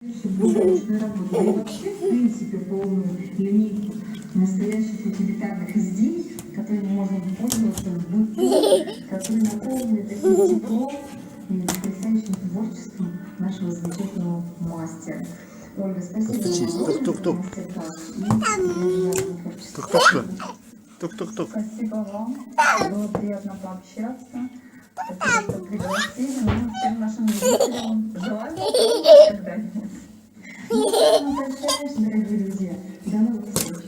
Научную работу. Да и вообще, в принципе, полную линейку настоящих утилитарных изделий, которыми можно пользоваться в быту, которые наполнены таким теплом и потрясающим творчеством нашего замечательного мастера. Ольга, спасибо вам за Тук-тук-тук. мастер-класс и приятного творчества. Тук-тук-тук. Тук-тук-тук. Спасибо вам. Было приятно пообщаться. Спасибо, что пригласили. Ну, всем нашим зрителям желаю когда-нибудь. Ну, прощаюсь, дорогие друзья. До новых встреч.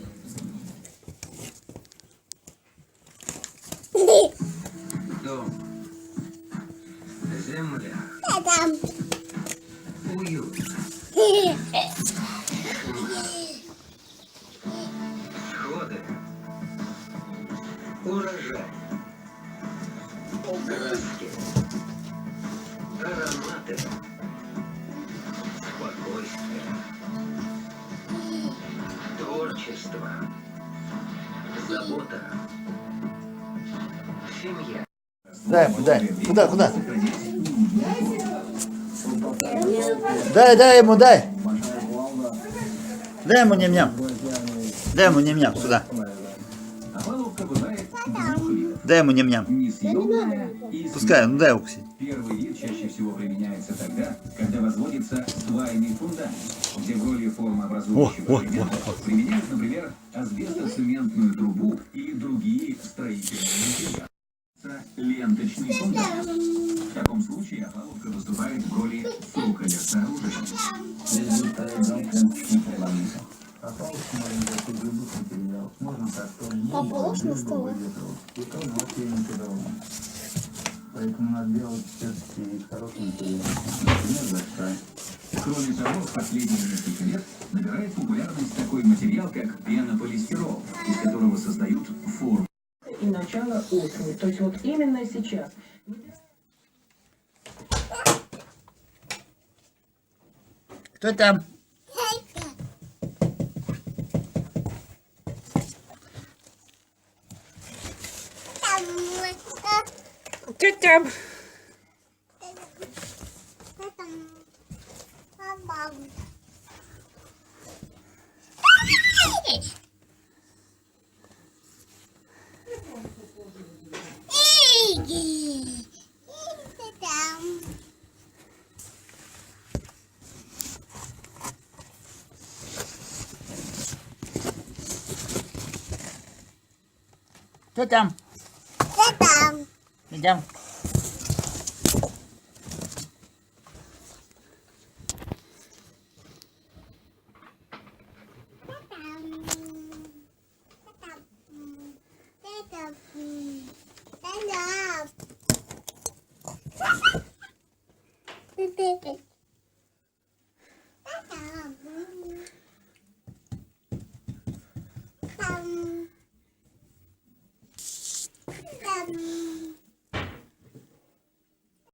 Дом, земля, уют, всходы, урожай, краски, ароматы, спокойствие, творчество, забота, семья. Дай. Куда? Дай ему, дай. Дай ему ням-ням. Дай ему ням-ням, сюда. Дай ему ням-ням. Пускай, ну дай укуси. Первый вид чаще всего применяется тогда, когда возводится свайный фундамент, где в роли формообразующего элемента применяют, например, асбестоцементную трубу или другие строительные материалы. Ленточный фундамент. В таком случае опалубка выступает в роли цоколя сооружения. Поположь стол. Поэтому надо делать все-таки хороший материал. Кроме того, в последние несколько лет набирает популярность такой материал, как пенополистирол, из которого создают форму. И начало осени. То есть вот именно сейчас. Кто там? Кто там? Кто там? Идем. Там.